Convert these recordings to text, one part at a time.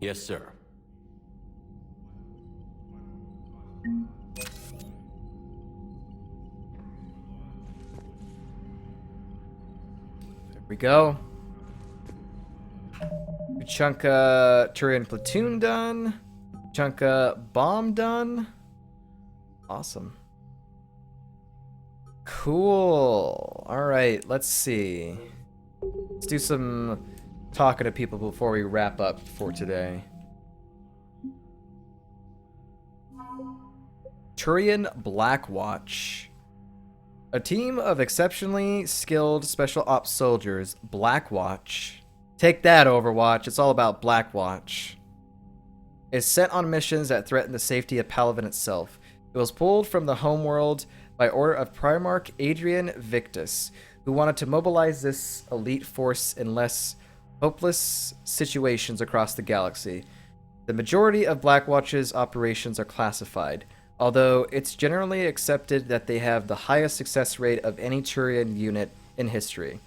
Yes, sir. There we go. Tuchanka Turian platoon done. Tuchanka bomb done. Awesome. Cool. Alright, let's see. Let's do some talking to people before we wrap up for today. Turian Blackwatch. A team of exceptionally skilled special ops soldiers, Blackwatch. Take that, Overwatch. It's all about Blackwatch. Is sent on missions that threaten the safety of Palaven itself. It was pulled from the homeworld by order of Primarch Adrian Victus, who wanted to mobilize this elite force in less hopeless situations across the galaxy. The majority of Blackwatch's operations are classified, although it's generally accepted that they have the highest success rate of any Turian unit in history.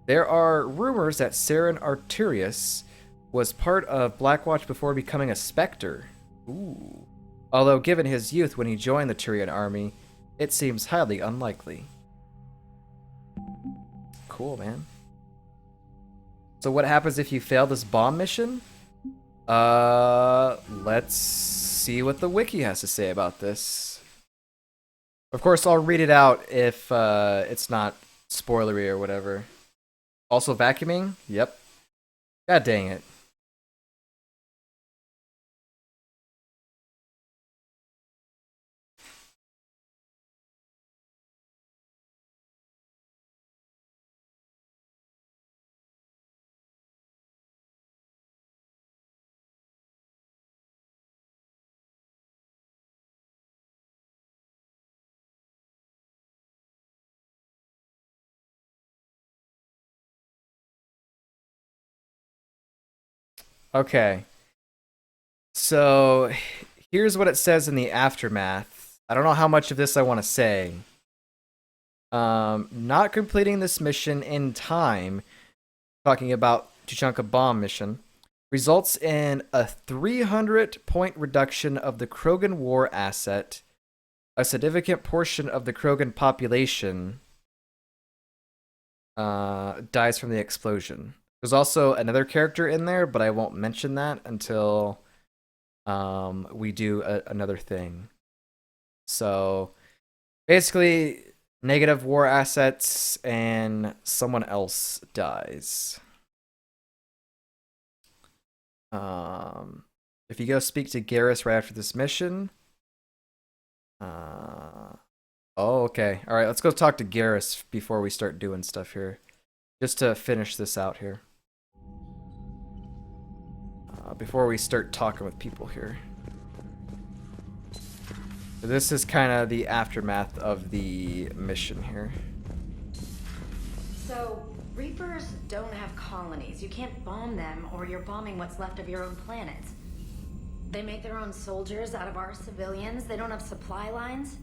There are rumors that Saren Arturius was part of Blackwatch before becoming a Spectre. Ooh. Although given his youth when he joined the Turian army, it seems highly unlikely. Cool, man. So what happens if you fail this bomb mission? Let's see what the wiki has to say about this. Of course, I'll read it out if it's not spoilery or whatever. Also vacuuming? Yep. God dang it. Okay. So here's what it says in the aftermath. I don't know how much of this I want to say. Not completing this mission in time, talking about Tuchanka Bomb mission, results in a 300-point reduction of the Krogan war asset. A significant portion of the Krogan population dies from the explosion. There's also another character in there, but I won't mention that until we do another thing. So basically, negative war assets and someone else dies. If you go speak to Garrus right after this mission. Oh, okay. All right, let's go talk to Garrus before we start doing stuff here. Just to finish this out here. Before we start talking with people here. So this is kind of the aftermath of the mission here. So, Reapers don't have colonies. You can't bomb them, or you're bombing what's left of your own planet. They make their own soldiers out of our civilians. They don't have supply lines.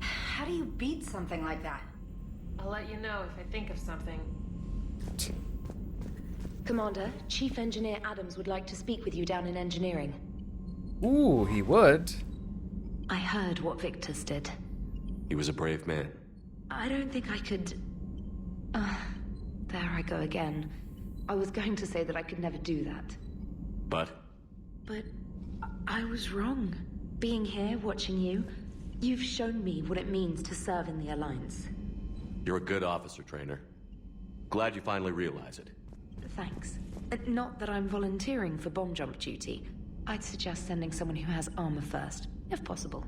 How do you beat something like that? I'll let you know if I think of something. Commander, Chief Engineer Adams would like to speak with you down in engineering. Ooh, he would. I heard what Victus did. He was a brave man. I don't think I could... there I go again. I was going to say that I could never do that. But But I was wrong. Being here, watching you, you've shown me what it means to serve in the Alliance. you're a good officer, Trainer. Glad you finally realize it. Thanks. Not that I'm volunteering for bomb jump duty. I'd suggest sending someone who has armor first, if possible.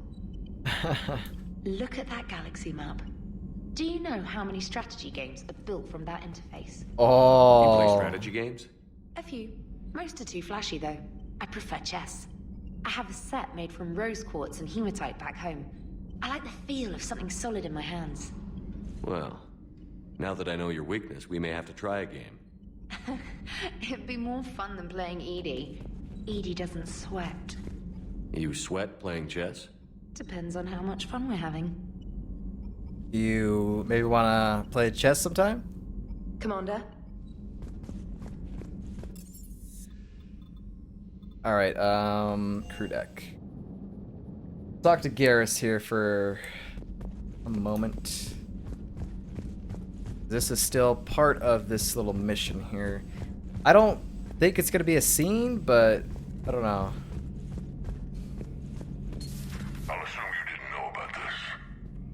Look at that galaxy map. Do you know how many strategy games are built from that interface? Oh. You play strategy games? A few. Most are too flashy, though. I prefer chess. I have a set made from rose quartz and hematite back home. I like the feel of something solid in my hands. Well, now that I know your weakness, we may have to try a game. It'd be more fun than playing Edie. Edie doesn't sweat. You sweat playing chess? Depends on how much fun we're having. You maybe want to play chess sometime? Commander? Alright, crew deck. Talk to Garrus here for a moment. This is still part of this little mission here. I don't think it's gonna be a scene, but I don't know. I'll assume you didn't know about this.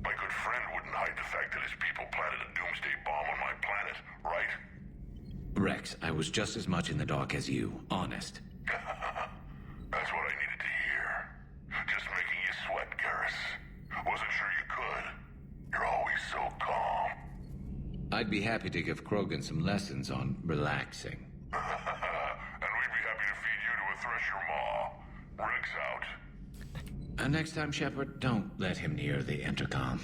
My good friend wouldn't hide the fact that his people planted a doomsday bomb on my planet, right? Rex, I was just as much in the dark as you, honest. That's what I needed to hear. Just making you sweat, Garrus. Wasn't sure you could. You're always so calm. I'd be happy to give Krogan some lessons on relaxing. And we'd be happy to feed you to a Thresher maw. Rex out. And next time, Shepard, don't let him near the intercom.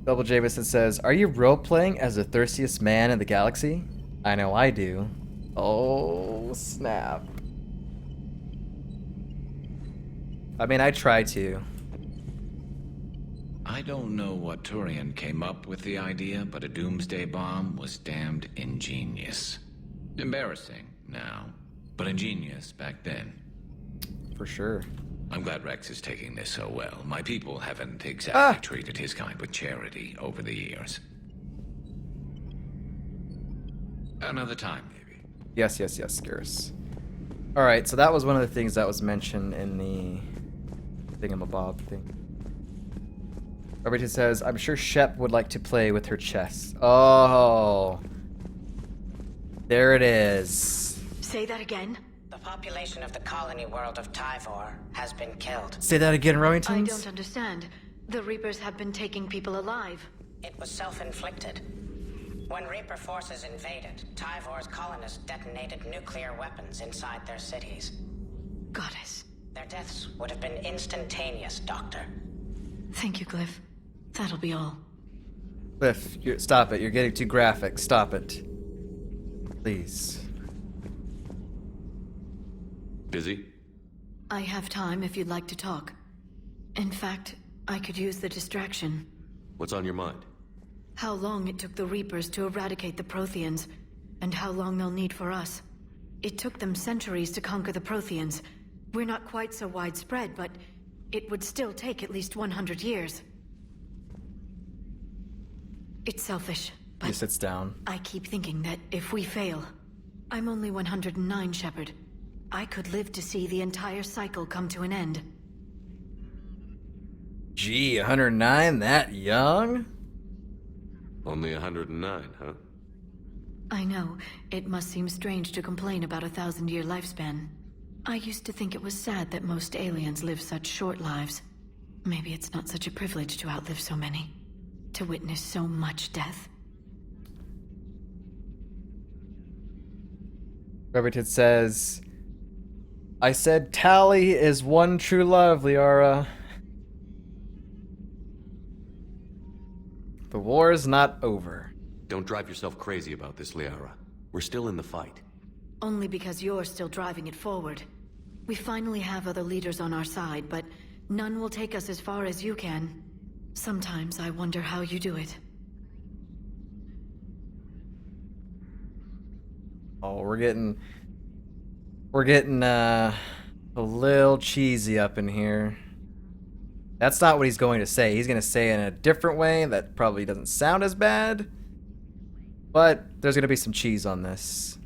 Double Jameson says, "Are you role-playing as the thirstiest man in the galaxy?" I know I do. Oh, snap. I mean, I try to. I don't know what Turian came up with the idea, but a doomsday bomb was damned ingenious. Embarrassing now, but ingenious back then. For sure. I'm glad Rex is taking this so well. My people haven't exactly treated his kind with charity over the years. Another time, maybe. Yes, Garrus. Alright, so that was one of the things that was mentioned in the thingamabob thing. Roberto says, "I'm sure Shep would like to play with her chess." Oh. There it is. Say that again? The population of the colony world of Tyvor has been killed. Say that again, I Rowingtons. don't understand. The Reapers have been taking people alive. It was self-inflicted. When Reaper forces invaded, Tyvor's colonists detonated nuclear weapons inside their cities. Goddess. Their deaths would have been instantaneous, Doctor. Thank you, Glyph. That'll be all. Cliff, stop it. You're getting too graphic. Stop it. Please. Busy? I have time if you'd like to talk. In fact, I could use the distraction. What's on your mind? How long it took the Reapers to eradicate the Protheans, and how long they'll need for us. It took them centuries to conquer the Protheans. We're not quite so widespread, but it would still take at least 100 years. It's selfish, He but sits down. I keep thinking that if we fail... I'm only 109, Shepard. I could live to see the entire cycle come to an end. Gee, 109? That young? Only 109, huh? I know, it must seem strange to complain about a 1,000-year lifespan. I used to think it was sad that most aliens live such short lives. Maybe it's not such a privilege to outlive so many. To witness so much death. Reverted says, "I said Tally is one true love, Liara. The war is not over." Don't drive yourself crazy about this, Liara. We're still in the fight. Only because you're still driving it forward. We finally have other leaders on our side, but none will take us as far as you can. Sometimes I wonder how you do it. Oh, we're getting a little cheesy up in here. That's not what he's going to say. He's going to say it in a different way that probably doesn't sound as bad. But there's going to be some cheese on this.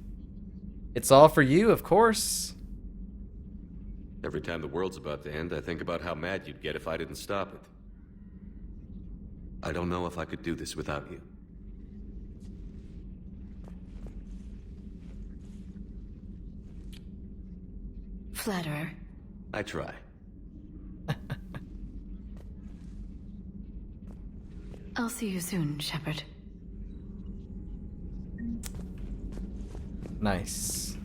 It's all for you, of course. Every time the world's about to end, I think about how mad you'd get if I didn't stop it. I don't know if I could do this without you. Flatterer. I try. I'll see you soon, Shepard. Nice.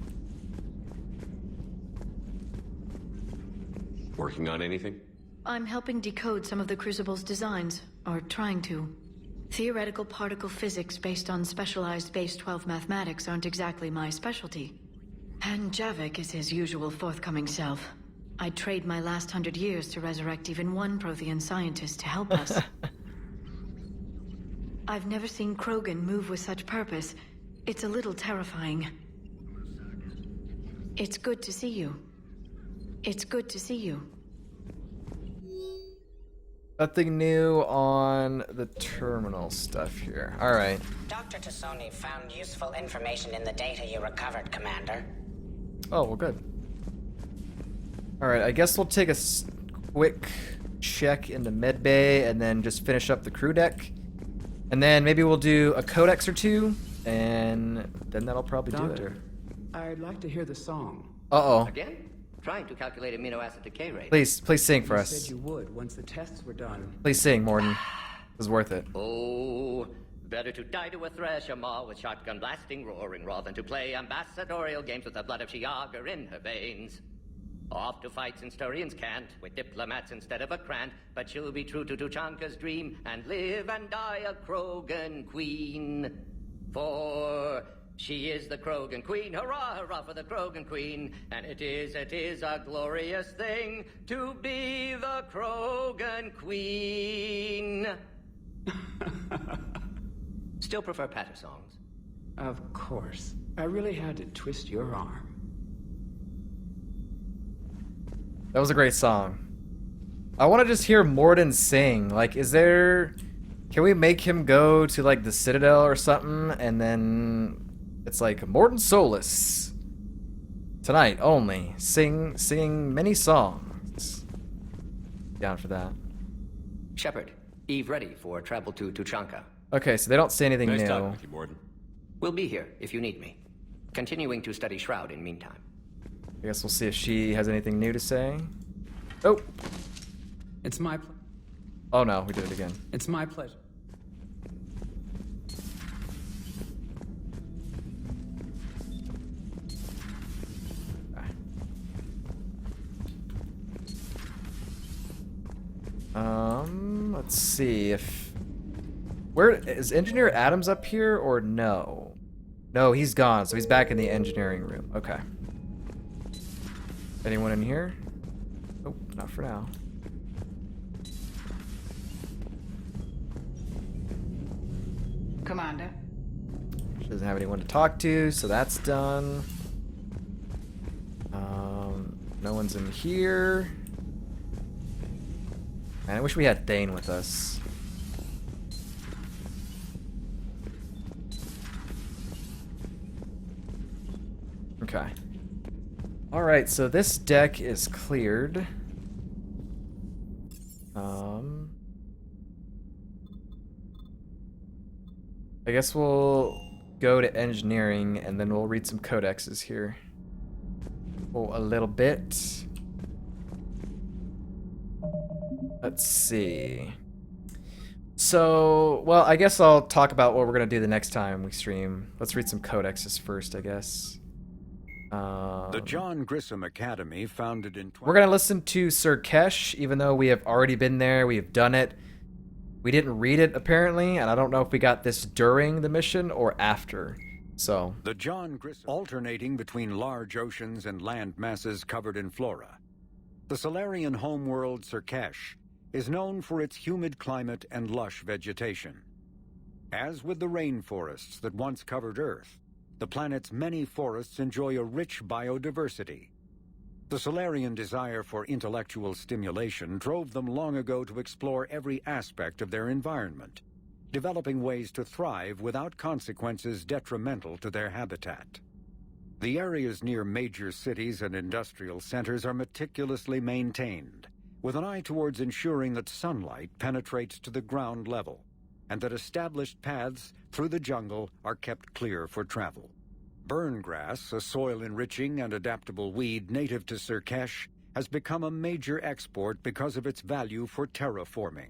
Working on anything? I'm helping decode some of the Crucible's designs, or trying to. Theoretical particle physics based on specialized base 12 mathematics aren't exactly my specialty. And Javik is his usual forthcoming self. I'd trade my last 100 years to resurrect even one Prothean scientist to help us. I've never seen Krogan move with such purpose. It's a little terrifying. It's good to see you. It's good to see you. Nothing new on the terminal stuff here. All right. Dr. Tassoni found useful information in the data you recovered, Commander. Oh, well, good. All right, I guess we'll take a quick check in the med bay and then just finish up the crew deck. And then maybe we'll do a codex or two, and then that'll probably do it. Doctor, I'd like to hear the song. Uh-oh. Again? Trying to calculate amino acid decay rate. Please sing for You us. said you would once the tests were done. Please sing, Morton. It was worth it. Oh, better to die to a thresher maw with shotgun blasting, roaring raw than to play ambassadorial games with the blood of Shiagar in her veins. Off to fight since Turians can't, with diplomats instead of a Krant, but she'll be true to Tuchanka's dream and live and die a Krogan queen. For she is the Krogan queen, hurrah, hurrah for the Krogan queen, and it is a glorious thing to be the Krogan queen. Still prefer patter songs? Of course. I really had to twist your arm. That was a great song. I want to just hear Morden sing. Like, is there... Can we make him go to, like, the Citadel or something, and then it's like, Morden Solis. Tonight only. Singing many songs. Down for that. Shepard, Eve ready for travel to Tuchanka. Okay, so they don't say anything Nice new. talking with you, Morden. We'll be here if you need me. Continuing to study Shroud in meantime. I guess we'll see if she has anything new to say. Oh! It's my Oh no, we did it again. It's my pleasure. Let's see if... Where is Engineer Adams up here or no? No, he's gone, so he's back in the engineering room. Okay. Anyone in here? Oh, not for now. Commander. She doesn't have anyone to talk to, so that's done. No one's in here. Man, I wish we had Thane with us. Okay. Alright, so this deck is cleared. I guess we'll go to engineering and then we'll read some codexes here. Oh, a little bit. Let's see. So, well, I guess I'll talk about what we're going to do the next time we stream. Let's read some codexes first, I guess. The John Grissom Academy, founded in... We're going to listen to Sir Kesh, even though we have already been there, we have done it. We didn't read it, apparently, and I don't know if we got this during the mission or after. So... The John Grissom... Alternating between large oceans and land masses covered in flora. The Solarian homeworld Surkesh is known for its humid climate and lush vegetation. As with the rainforests that once covered Earth, the planet's many forests enjoy a rich biodiversity. The Solarian desire for intellectual stimulation drove them long ago to explore every aspect of their environment, developing ways to thrive without consequences detrimental to their habitat. The areas near major cities and industrial centers are meticulously maintained, with an eye towards ensuring that sunlight penetrates to the ground level, and that established paths through the jungle are kept clear for travel. Burngrass, a soil-enriching and adaptable weed native to Surkesh, has become a major export because of its value for terraforming.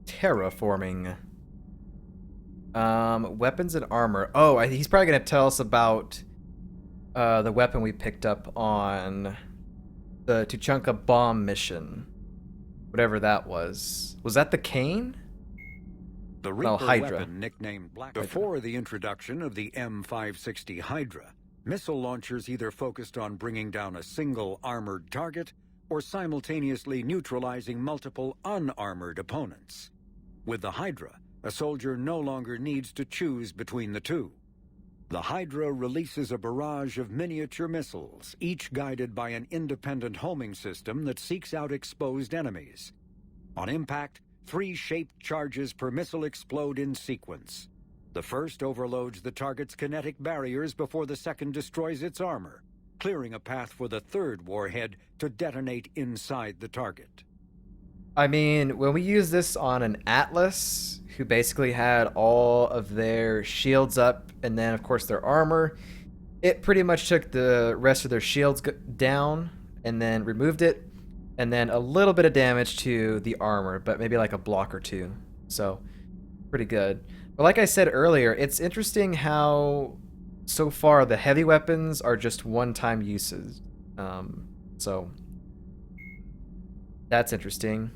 Terraforming. Weapons and armor. Oh, he's probably going to tell us about the weapon we picked up on the Tuchanka Bomb mission. Whatever that was. Was that the cane? The Reaper Hydra. weapon, nicknamed Black. Before the introduction of the M560 Hydra, missile launchers either focused on bringing down a single armored target or simultaneously neutralizing multiple unarmored opponents. With the Hydra, a soldier no longer needs to choose between the two. The Hydra releases a barrage of miniature missiles, each guided by an independent homing system that seeks out exposed enemies. On impact, 3 shaped charges per missile explode in sequence. The first overloads the target's kinetic barriers before the second destroys its armor, clearing a path for the third warhead to detonate inside the target. I mean, when we use this on an Atlas, who basically had all of their shields up and then, of course, their armor, it pretty much took the rest of their shields down and then removed it, and then a little bit of damage to the armor, but maybe like a block or two. So, pretty good. But like I said earlier, it's interesting how so far the heavy weapons are just one-time uses. So, that's interesting.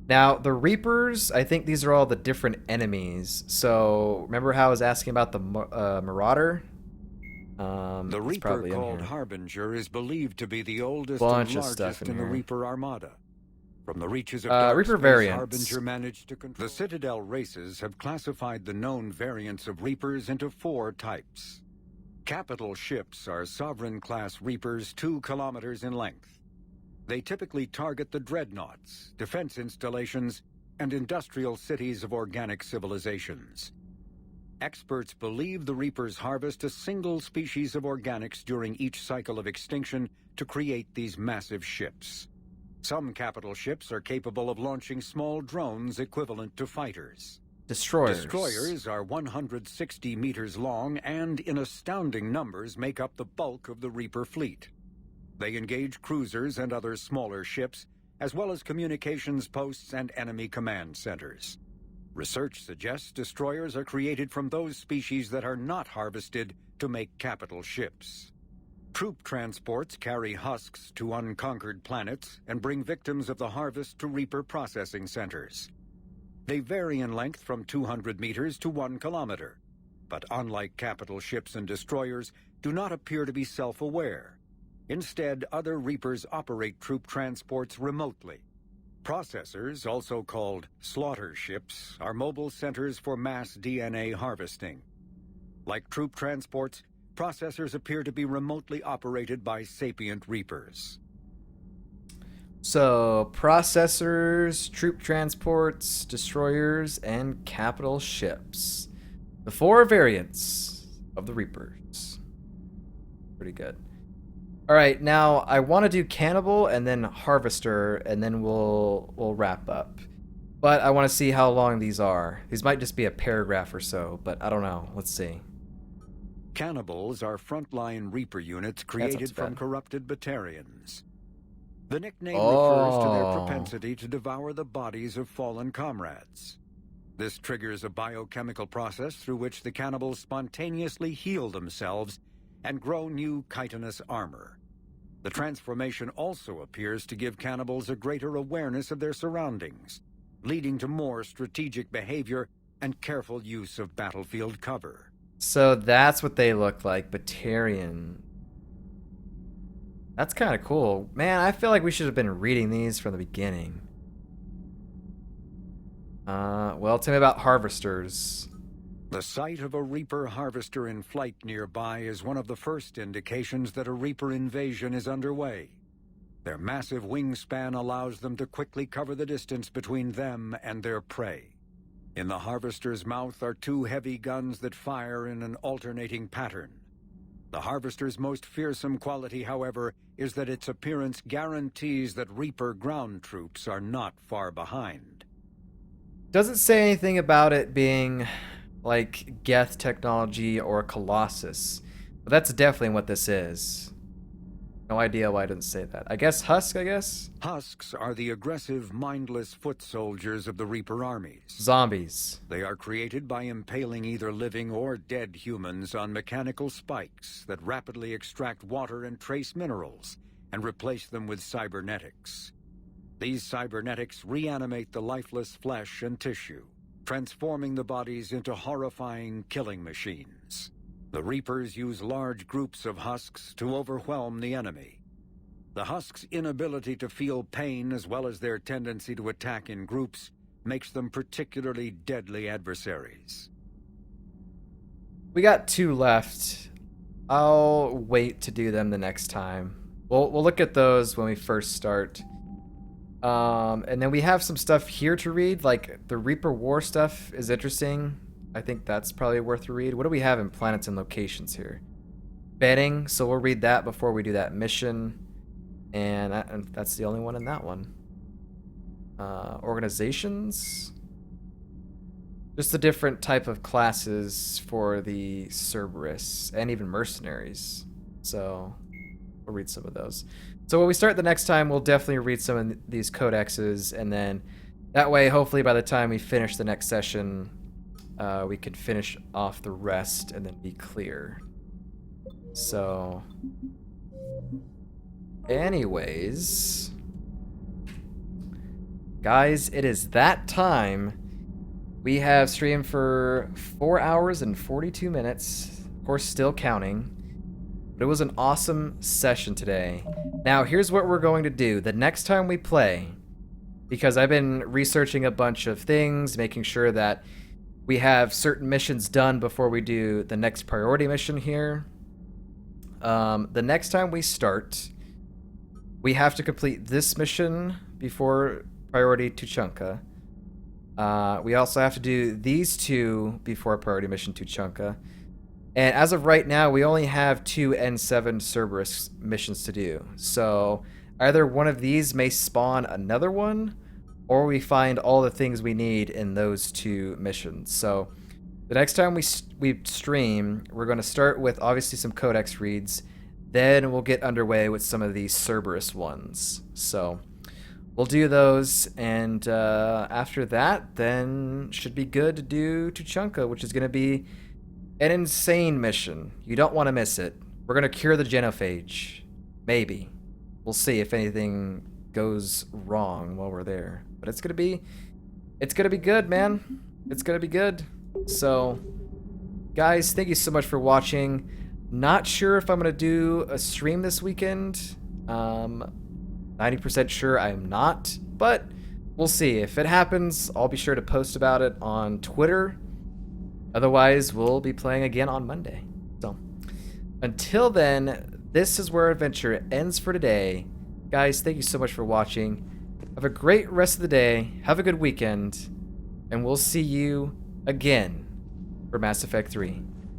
Now, the Reapers, I think these are all the different enemies. So, remember how I was asking about the Marauder? The Reaper, called Harbinger, is believed to be the oldest and largest in the Reaper Armada. From the reaches of dark Reaper space, variants. Harbinger managed to control. The Citadel races have classified the known variants of Reapers into 4 types. Capital ships are Sovereign-class Reapers 2 kilometers in length. They typically target the dreadnoughts, defense installations, and industrial cities of organic civilizations. Experts believe the Reapers harvest a single species of organics during each cycle of extinction to create these massive ships. Some capital ships are capable of launching small drones equivalent to fighters. Destroyers. Destroyers are 160 meters long and, in astounding numbers, make up the bulk of the Reaper fleet. They engage cruisers and other smaller ships, as well as communications posts and enemy command centers. Research suggests destroyers are created from those species that are not harvested to make capital ships. Troop transports carry husks to unconquered planets and bring victims of the harvest to Reaper processing centers. They vary in length from 200 meters to 1 kilometer, but unlike capital ships and destroyers, do not appear to be self-aware. Instead, other Reapers operate troop transports remotely. Processors, also called slaughter ships, are mobile centers for mass DNA harvesting. Like troop transports, processors appear to be remotely operated by sapient Reapers. So, processors, troop transports, destroyers, and capital ships. The 4 variants of the Reapers. Pretty good. All right, now I want to do Cannibal and then Harvester, and then we'll wrap up. But I want to see how long these are. These might just be a paragraph or so, but I don't know. Let's see. Cannibals are frontline Reaper units created from corrupted Batarians. The nickname refers to their propensity to devour the bodies of fallen comrades. This triggers a biochemical process through which the cannibals spontaneously heal themselves and grow new chitinous armor. The transformation also appears to give cannibals a greater awareness of their surroundings, leading to more strategic behavior and careful use of battlefield cover. So that's what they look like, Batarian. That's kind of cool. Man, I feel like we should have been reading these from the beginning. Well, tell me about Harvesters. The sight of a Reaper harvester in flight nearby is one of the first indications that a Reaper invasion is underway. Their massive wingspan allows them to quickly cover the distance between them and their prey. In the harvester's mouth are 2 heavy guns that fire in an alternating pattern. The harvester's most fearsome quality, however, is that its appearance guarantees that Reaper ground troops are not far behind. Doesn't say anything about it being like Geth technology or Colossus, but that's definitely what this is. No idea why I didn't say that. I guess Husk, I guess? Husks are the aggressive, mindless foot soldiers of the Reaper armies. Zombies. They are created by impaling either living or dead humans on mechanical spikes that rapidly extract water and trace minerals and replace them with cybernetics. These cybernetics reanimate the lifeless flesh and tissue, transforming the bodies into horrifying killing machines. The Reapers use large groups of husks to overwhelm the enemy. The husks' inability to feel pain, as well as their tendency to attack in groups, makes them particularly deadly adversaries. We got 2 left. I'll wait to do them the next time. We'll look at those when we first start. And then we have some stuff here to read, like the Reaper War stuff is interesting. I think that's probably worth to read. What do we have in planets and locations here? Betting, so we'll read that before we do that mission. And that's the only one in that one. Organizations. Just the different type of classes for the Cerberus and even mercenaries. So we'll read some of those. So when we start the next time, we'll definitely read some of these codexes, and then that way, hopefully by the time we finish the next session, we can finish off the rest and then be clear. So, anyways, guys, it is that time. We have streamed for 4 hours and 42 minutes. Of course, still counting. But it was an awesome session today. Now, here's what we're going to do. The next time we play, because I've been researching a bunch of things, making sure that we have certain missions done before we do the next priority mission here. The next time we start, we have to complete this mission before priority Tuchanka. We also have to do these two before priority mission Tuchanka. And as of right now, we only have 2 N7 Cerberus missions to do. So either one of these may spawn another one, or we find all the things we need in those 2 missions. So the next time we stream, we're going to start with obviously some Codex reads. Then we'll get underway with some of these Cerberus ones. So we'll do those, and after that, then should be good to do Tuchanka, which is going to be an insane mission. You don't want to miss it. We're going to cure the genophage. Maybe. We'll see if anything goes wrong while we're there. But it's going to be good, man. It's going to be good. So, guys, thank you so much for watching. Not sure if I'm going to do a stream this weekend. 90% sure I'm not, but we'll see. If it happens, I'll be sure to post about it on Twitter. Otherwise, we'll be playing again on Monday. So, until then, this is where our adventure ends for today. Guys, thank you so much for watching. Have a great rest of the day. Have a good weekend. And we'll see you again for Mass Effect 3.